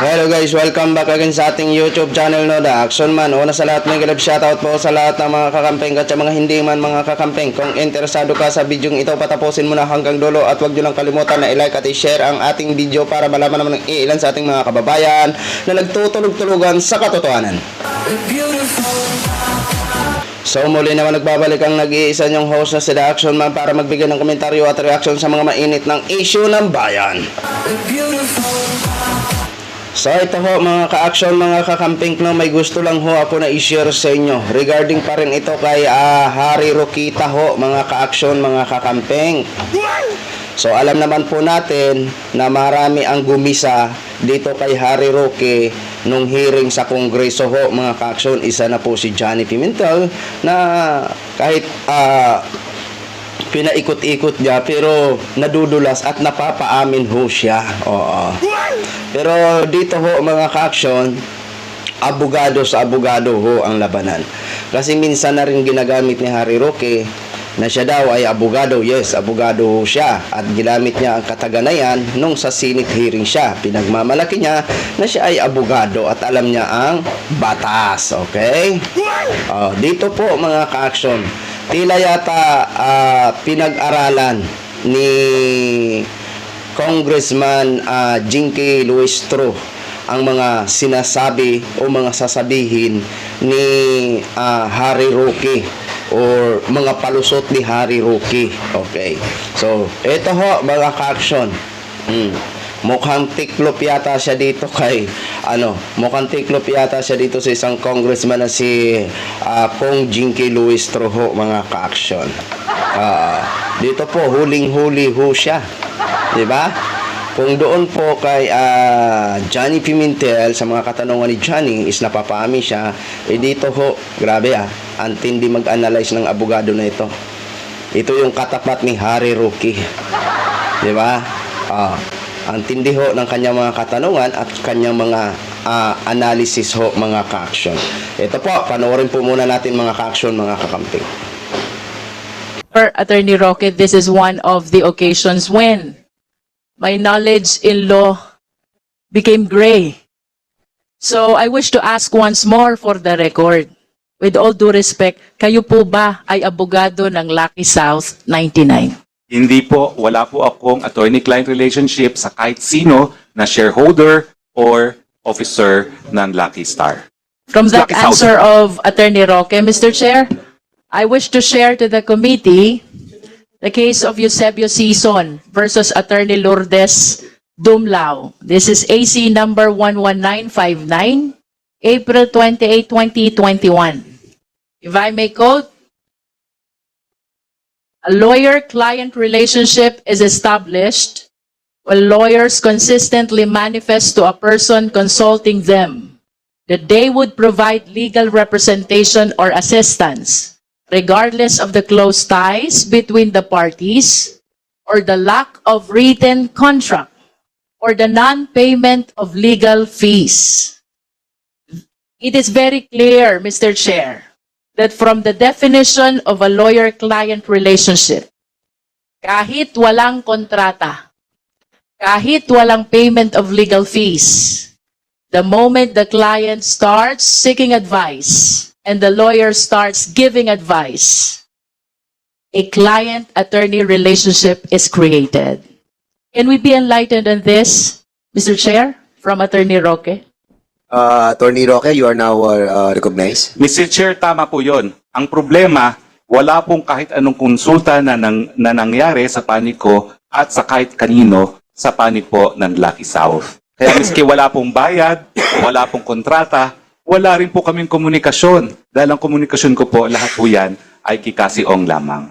Hello guys, welcome back again sa ating YouTube channel, no, The Action Man. Una sa lahat, may galab shoutout po sa lahat ng mga kakampeng at sa mga hindi man mga kakampeng. Kung interesado ka sa video ito, patapusin mo na hanggang dulo at huwag nyo lang kalimutan na i-like at i-share ang ating video para malaman naman ng ilan sa ating mga kababayan na nagtutulog-tulugan sa katotohanan. So muli naman nagbabalik ang nag-iisa niyong host na si The Action Man para magbigay ng komentaryo at reaction sa mga mainit ng issue ng bayan. So ito ho mga ka-action, mga kakamping, no, may gusto lang ho ako na i-share sa inyo. Regarding pa rin ito kay Harry Roquita ho, mga ka-action, mga kakamping. So alam naman po natin na marami ang gumisa dito kay Harry Roque nung hearing sa Kongreso ho, mga ka-action. Isa na po si Johnny Pimentel na kahit pinaikot-ikot niya pero nadudulas at napapaamin ho siya. Oo. Pero dito ho mga ka-action, abogado sa abogado ho ang labanan. Kasi minsan na rin ginagamit ni Harry Roque na siya daw ay abogado. Yes, abogado ho siya. At ginamit niya ang kataganayan nung sa Senate hearing siya. Pinagmamalaki niya na siya ay abogado at alam niya ang batas. Okay? Dito po mga ka-action, tila yata pinag-aralan ni Congressman Jinky Luistro ang mga sinasabi o mga sasabihin ni Harry Roque or mga palusot ni Harry Roque. Okay. So, ito ho mga ka-action. Mukhang tiklop yata siya dito kay mukhang tiklop yata siya dito sa isang congressman na si Kong Jinky Luistro ho, mga ka-action. Dito po huling-huli ho siya. 'Di ba? Kung doon po kay Johnny Pimentel sa mga katanungan ni Johnny is napapami siya, dito ho, grabe ang tindi mag-analyze ng abogado na ito. Ito yung katapat ni Harry Roque. 'Di ba? Ang tindi ho ng kanyang mga katanungan at kanyang mga analysis ho, mga ka-action. Ito po, panoorin po muna natin mga ka-action, mga kakamping. Attorney Roque, this is one of the occasions when my knowledge in law became gray. So I wish to ask once more for the record. With all due respect, kayo po ba ay abogado ng Lucky South 99? Hindi po, wala po akong attorney-client relationship sa kahit sino na shareholder or officer ng Lucky Star. From that Lucky South. answer of Attorney Roque, Mr. Chair, I wish to share to the committee the case of Eusebio Sison versus Attorney Lourdes Dumlao. This is AC number 11959, April 28, 2021. If I may quote, a lawyer-client relationship is established when lawyers consistently manifest to a person consulting them that they would provide legal representation or assistance, regardless of the close ties between the parties or the lack of written contract or the non-payment of legal fees. It is very clear, Mr. Chair, that from the definition of a lawyer-client relationship, kahit walang kontrata, kahit walang payment of legal fees, the moment the client starts seeking advice and the lawyer starts giving advice, a client-attorney relationship is created. Can we be enlightened on this, Mr. Chair, from Attorney Roque? Attorney Roque, you are now recognized. Mr. Chair, tama po yun. Ang problema, wala pong kahit anong konsulta na nangyari sa panig ko at sa kahit kanino sa panig po ng Lucky South. Kaya miski wala pong bayad, wala pong kontrata, wala rin po kaming komunikasyon. Dahil ang komunikasyon ko po, lahat po yan ay kikasiong lamang.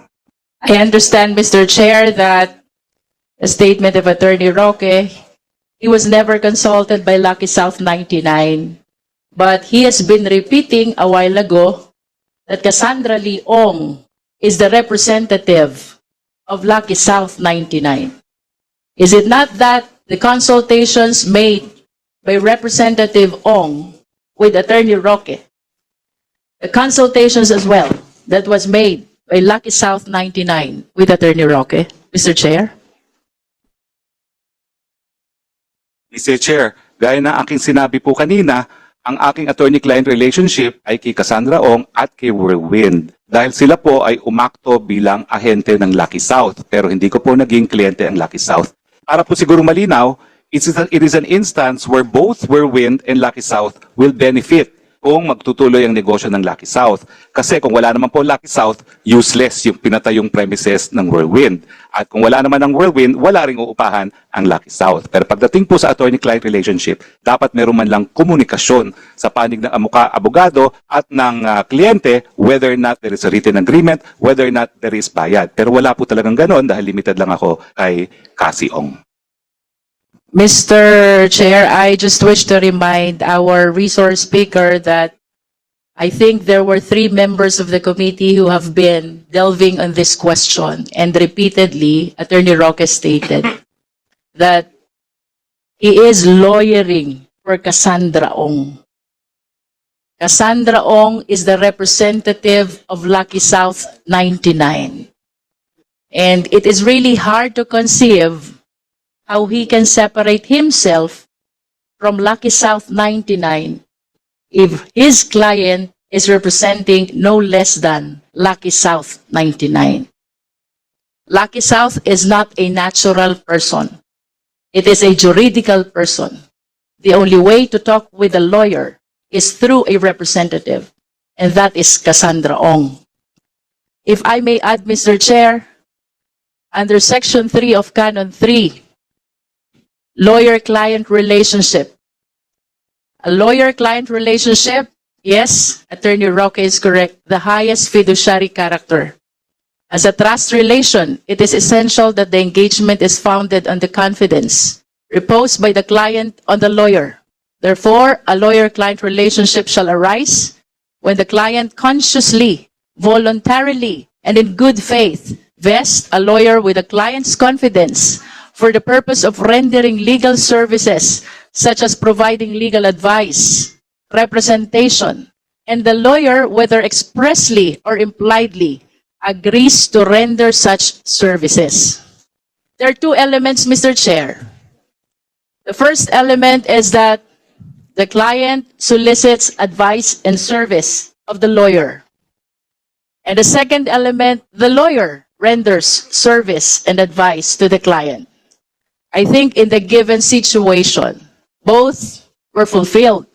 I understand, Mr. Chair, that a statement of Attorney Roque, he was never consulted by Lucky South 99, but he has been repeating a while ago that Cassandra Leong is the representative of Lucky South 99. Is it not that the consultations made by Representative Ong with Attorney Roque, the consultations as well that was made by Lucky South 99 with Attorney Roque, Mr. Chair? Mr. Chair, Gaya na aking sinabi po kanina, ang aking attorney-client relationship ay kay Cassandra Ong at kay Whirlwind. Dahil sila po ay umakto bilang ahente ng Lucky South. Pero hindi ko po naging kliyente ang Lucky South. Para po siguro malinaw, it is an instance where both Whirlwind and Lucky South will benefit kung magtutuloy ang negosyo ng Lucky South. Kasi kung wala naman po Lucky South, useless yung pinatayong premises ng Whirlwind. At kung wala naman ang Whirlwind, wala ring uupahan ang Lucky South. Pero pagdating po sa attorney-client relationship, dapat meron man lang komunikasyon sa panig ng abogado at ng kliyente, whether or not there is a written agreement, whether or not there is bayad. Pero wala po talagang ganon dahil limited lang ako kay Cassie Ong. Mr. Chair, I just wish to remind our resource speaker that I think there were 3 members of the committee who have been delving on this question, and repeatedly, Attorney Roque stated that he is lawyering for Cassandra Ong. Cassandra Ong is the representative of Lucky South 99. And it is really hard to conceive how he can separate himself from Lucky South 99 if his client is representing no less than Lucky South 99. Lucky South is not a natural person. It is a juridical person. The only way to talk with a lawyer is through a representative, and that is Cassandra Ong. If I may add, Mr. Chair, under Section 3 of Canon 3, lawyer-client relationship. A lawyer-client relationship, yes, Attorney Roque is correct, the highest fiduciary character. As a trust relation, it is essential that the engagement is founded on the confidence reposed by the client on the lawyer. Therefore, a lawyer-client relationship shall arise when the client consciously, voluntarily, and in good faith vests a lawyer with the client's confidence for the purpose of rendering legal services such as providing legal advice, representation, and the lawyer, whether expressly or impliedly, agrees to render such services. There are 2 elements, Mr. Chair. The first element is that the client solicits advice and service of the lawyer. And the second element, the lawyer renders service and advice to the client. I think in the given situation, both were fulfilled.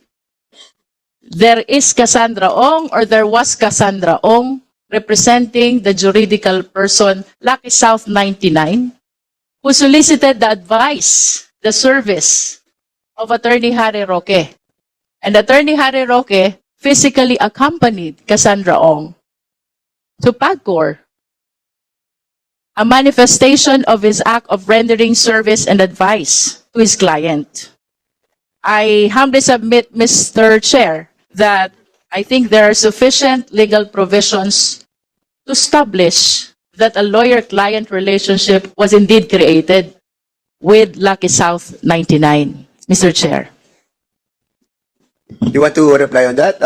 There is Cassandra Ong, or there was Cassandra Ong, representing the juridical person, Lucky South 99, who solicited the advice, the service of Attorney Harry Roque. And Attorney Harry Roque physically accompanied Cassandra Ong to PAGCOR, a manifestation of his act of rendering service and advice to his client. I humbly submit, Mr. Chair, that I think there are sufficient legal provisions to establish that a lawyer-client relationship was indeed created with Lucky South 99. Mr. Chair. You want to reply on that,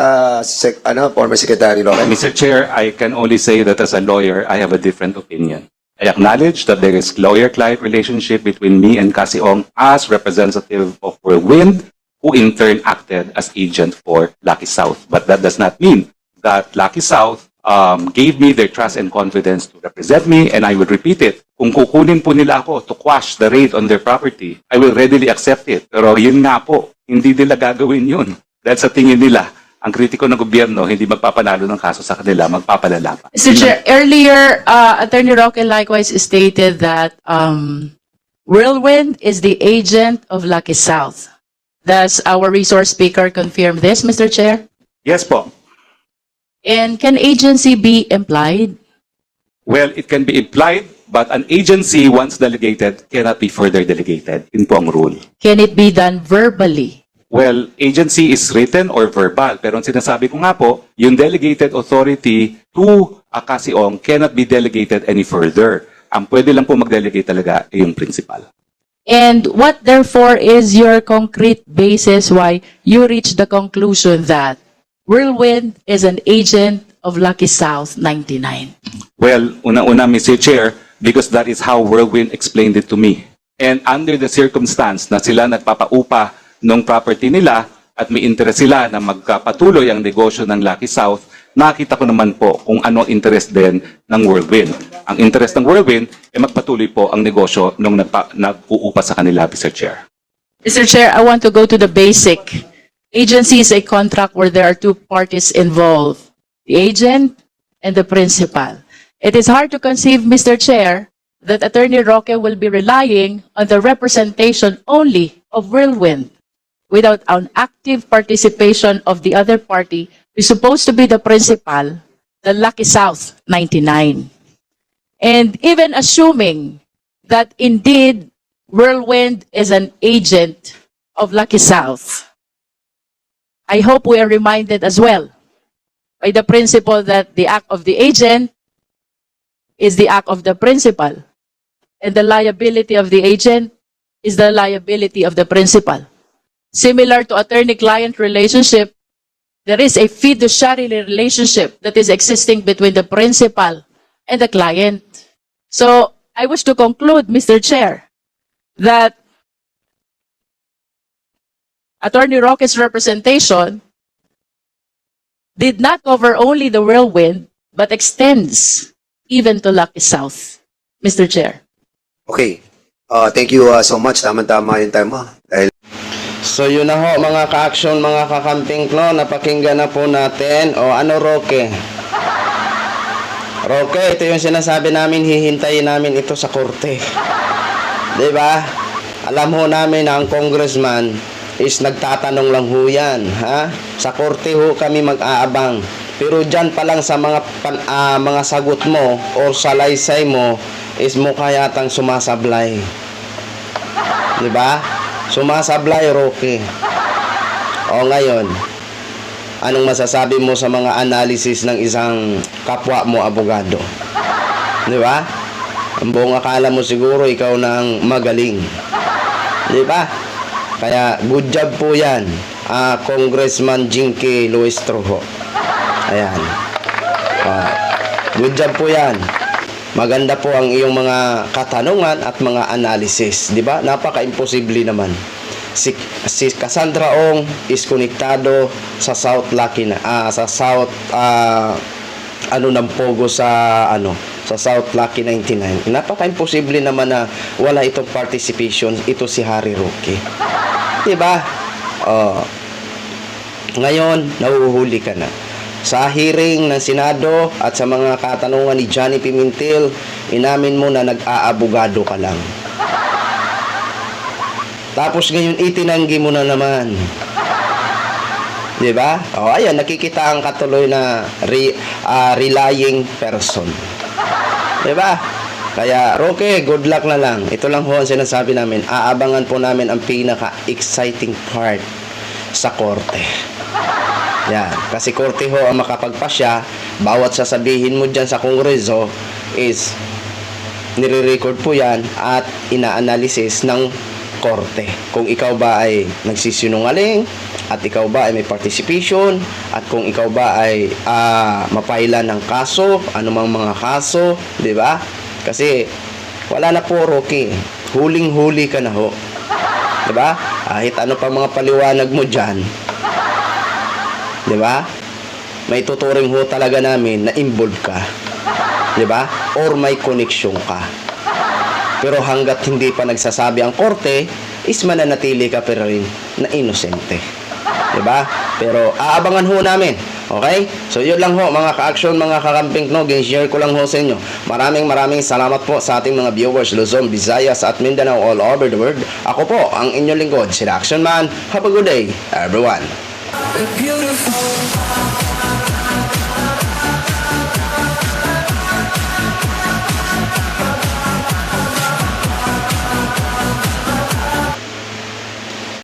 former Secretary Roque? Mr. Chair, I can only say that as a lawyer, I have a different opinion. I acknowledge that there is lawyer-client relationship between me and Cassie Ong as representative of Whirlwind, who in turn acted as agent for Lucky South. But that does not mean that Lucky South gave me their trust and confidence to represent me, and I will repeat it. Kung kukunin po nila ako to quash the raid on their property, I will readily accept it. Pero yun nga po, hindi nila gagawin yun. Dahil sa tingin nila, ang kritiko ng gobyerno, hindi magpapanalo ng kaso sa kanila, magpapalala pa. Mr. Chair, earlier, Attorney Roque likewise stated that Whirlwind is the agent of Lucky South. Does our resource speaker confirm this, Mr. Chair? Yes po. And can agency be implied? Well, it can be implied, but an agency, once delegated, cannot be further delegated. Yun po ang rule. Can it be done verbally? Well, agency is written or verbal. Pero ang sinasabi ko nga po, yung delegated authority to Cassie Ong cannot be delegated any further. Ang pwede lang po mag-delegate talaga ay yung principal. And what therefore is your concrete basis why you reach the conclusion that Whirlwind is an agent of Lucky South 99? Well, una-una, Mr. Chair, because that is how Whirlwind explained it to me. And under the circumstance na sila nagpapaupa ng property nila at may interest sila na magpatuloy ang negosyo ng Lucky South, nakita ko naman po kung ano ang interest din ng Whirlwind. Ang interest ng Whirlwind ay magpatuloy po ang negosyo nung nag-uupa sa kanila, Mr. Chair. Mr. Chair, I want to go to the basic. Agency is a contract where there are two parties involved, the agent and the principal. It is hard to conceive, Mr. Chair, that Attorney Roque will be relying on the representation only of Whirlwind without an active participation of the other party, who is supposed to be the principal, the Lucky South 99. And even assuming that indeed Whirlwind is an agent of Lucky South, I hope we are reminded as well by the principle that the act of the agent is the act of the principal, and the liability of the agent is the liability of the principal. Similar to attorney-client relationship, there is a fiduciary relationship that is existing between the principal and the client. So, I wish to conclude, Mr. Chair, that Attorney Roque's representation did not cover only the Whirlwind, but extends even to Lucky South, Mr. Chair. Okay. Thank you so much. Tama-tama yung time mo. Dahil So yun na ho mga ka-action, mga kakamping klo, napakinggan na po natin. O ano Roque? Roque, ito yung sinasabi namin, hihintayin namin ito sa korte. Diba? Alam ho namin na ang congressman is nagtatanong lang ho yan. Ha? Sa korte ho kami mag-aabang. Pero dyan pa lang sa mga sagot mo o salaysay mo is mukha yatang sumasablay. Diba? Sumasablay, Roque. O ngayon, anong masasabi mo sa mga analysis ng isang kapwa mo abogado? Di ba? Ang buong akala mo siguro ikaw nang magaling. Di ba? Kaya good job po yan, Congressman Jinky Luistro ho. Ayan. Good job po yan. Maganda po ang iyong mga katanungan at mga analysis, di ba? Napaka-imposible naman. Si Cassandra Ong is konektado sa South Lucky na sa South ng Pogo sa sa South Lucky 99. Napaka-imposible naman na wala itong participation ito si Harry Roque. 'Di ba? Ngayon nahuhuli ka na. Sa hearing ng Senado at sa mga katanungan ni Johnny Pimentel, inamin mo na nag-aabogado ka lang. Tapos ngayon itinanggi mo na naman. 'Di ba? Ayan, nakikita ang katuloy na relying person. 'Di ba? Kaya Roque, good luck na lang. Ito lang ho ang sinasabi namin. Aabangan po namin ang pinaka-exciting part sa korte. Yan, kasi korte ho ang makapagpasya, bawat sasabihin mo dyan sa kongreso is nire-record po yan at ina-analysis ng korte. Kung ikaw ba ay nagsisinungaling at ikaw ba ay may participation at kung ikaw ba ay mapailan ng kaso, anumang mga kaso, di ba? Kasi wala na po, Roque. Huling-huli ka na ho. Di ba? Kahit ano pa mga paliwanag mo dyan, di ba? May tuturing ho talaga namin na involved ka. Di ba? Or may connection ka. Pero hanggat hindi pa nagsasabi ang korte, is mananatili ka pero rin na inosente. Di ba? Pero aabangan ho namin. Okay? So yun lang ho mga ka-action, mga kakamping no, share ko lang ho sa inyo. Maraming salamat po sa ating mga viewers Luzon, Visayas at Mindanao all over the world. Ako po ang inyong lingkod, si Action Man. Have a good day, everyone. Beautiful.